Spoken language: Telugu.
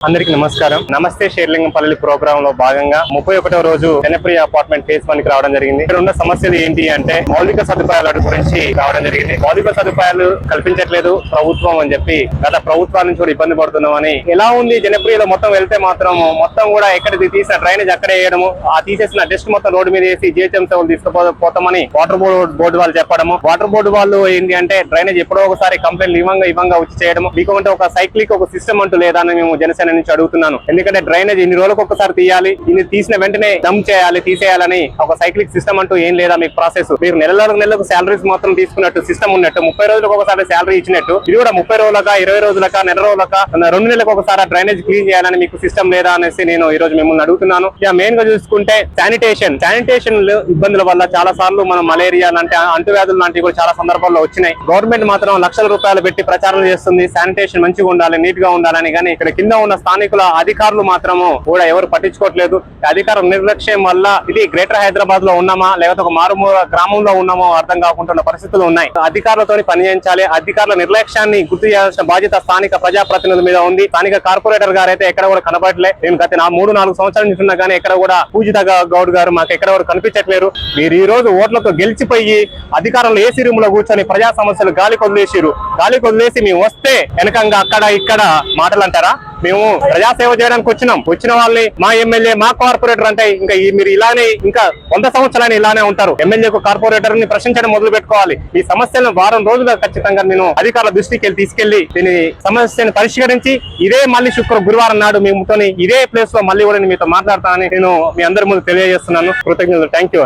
అందరికి నమస్కారం. నమస్తే షేర్లింగంపల్లి ప్రోగ్రామ్ లో భాగంగా 31వ రోజు జనప్రియ అపార్ట్మెంట్ ఫేజ్ 1 కి రావడం జరిగింది. ఇక్కడ ఉన్న సమస్యలు ఏంటి అంటే మౌలిక సదుపాయాల గురించి రావడం జరిగింది. మౌలిక సదుపాయాలు కల్పించట్లేదు ప్రభుత్వం అని చెప్పి గత ప్రభుత్వాల నుంచి కూడా ఇబ్బంది పడుతున్నామని. ఎలా ఉంది జనప్రియలో మొత్తం వెళ్తే మాత్రం మొత్తం కూడా ఎక్కడికి తీసిన డ్రైనేజ్ అక్కడే వేయడము, ఆ తీసేసిన డస్ట్ మొత్తం రోడ్డు మీద వేసి జిహెచ్ఎంసీ వాళ్ళు తీసుకుపోతామని వాటర్ బోర్డు వాళ్ళు చెప్పడము. వాటర్ బోర్డు వాళ్ళు ఏంటి అంటే డ్రైనేజ్ ఎప్పుడో ఒకసారి కంప్లైంట్ ఇవ్వంగా వచ్చి చేయడము. మీకు అంటే ఒక సైక్లిక్ ఒక సిస్టమ్ అంటూ లేదా అని మేము జనసేన నుంచి అడుగుతున్నాను. ఎందుకంటే డ్రైనేజ్ ఇన్ని రోజులకు ఒకసారి తీయాలి, ఇన్ని తీసిన వెంటనే డమ్ చేయాలి, తీసేయాలని ఒక సైక్లిక్ సిస్టమ్ అంటూ ఏం లేదా మీకు ప్రాసెస్. మీరు నెలకు శాలరీస్ మాత్రం తీసుకున్నట్టు సిస్టమ్ ఉన్నట్టు 30 రోజులకు ఒకసారి శాలరీ ఇచ్చినట్టు ఇది కూడా 30 రోజులక 20 రోజులక నెల రోజులక 2 నెలలకు ఒకసారి డ్రైనేజ్ క్లీన్ చేయాలని మీకు సిస్టమ్ లేదా అనేసి నేను ఈ రోజు మిమ్మల్ని అడుగుతున్నాను. ఇక మెయిన్ గా చూసుకుంటే శానిటేషన్ ఇబ్బందుల వల్ల చాలా సార్లు మనం మలేరియా లాంటి అంటువ్యాధులు లాంటివి కూడా చాలా సందర్భాల్లో వచ్చినాయి. గవర్నమెంట్ మాత్రం లక్షల రూపాయలు పెట్టి ప్రచారం చేస్తుంది శానిటేషన్ మంచిగా ఉండాలి, నీట్ గా ఉండాలని. కానీ ఇక్కడ కింద ఉన్న స్థానికుల అధికారులు మాత్రము కూడా ఎవరు పట్టించుకోవట్లేదు. అధికారుల నిర్లక్ష్యం వల్ల ఇది గ్రేటర్ హైదరాబాద్ లో ఉన్నామా లేకపోతే ఒక మారుమూల గ్రామంలో ఉన్నామో అర్థం కాకుండా పరిస్థితులు ఉన్నాయి. అధికారులతో పనిచేయించాలి. అధికారుల నిర్లక్ష్యాన్ని గుర్తు చేయాల్సిన బాధ్యత స్థానిక ప్రజాప్రతినిధుల మీద ఉంది. స్థానిక కార్పొరేటర్ గారు అయితే ఎక్కడ కూడా కనపడలే. నేను గత 3-4 సంవత్సరాల నుంచి ఉన్నా కానీ ఎక్కడ కూడా పూజిత గౌడ్ గారు మాకు ఎక్కడ కూడా కనిపించట్లేరు. మీరు ఈ రోజు ఓట్లతో గెలిచిపోయి అధికారులు ఏసీ రూమ్ లో కూర్చొని ప్రజా సమస్యలు గాలికి వదిలేసి మేము వస్తే వెనకంగా అక్కడ ఇక్కడ మాటలు అంటారా? మేము ప్రజాసేవ చేయడానికి వచ్చిన వాళ్ళని మా ఎమ్మెల్యే మా కార్పొరేటర్ అంటే ఇంకా మీరు ఇలానే ఇంకా 100 సంవత్సరాలు ఇలానే ఉంటారు. ఎమ్మెల్యేకు కార్పొరేటర్ ని ప్రశ్నించడం మొదలు పెట్టుకోవాలి. ఈ సమస్యలను వారం రోజులు ఖచ్చితంగా నేను అధికారుల దృష్టికి తీసుకెళ్లి దీని సమస్యను పరిష్కరించి ఇదే మళ్ళీ గురువారం నాడు మీతో ఇదే ప్లేస్ లో మళ్ళీ కూడా మీతో మాట్లాడతానని నేను మీ అందరి ముందు తెలియజేస్తున్నాను. కృతజ్ఞతలు. Thank you.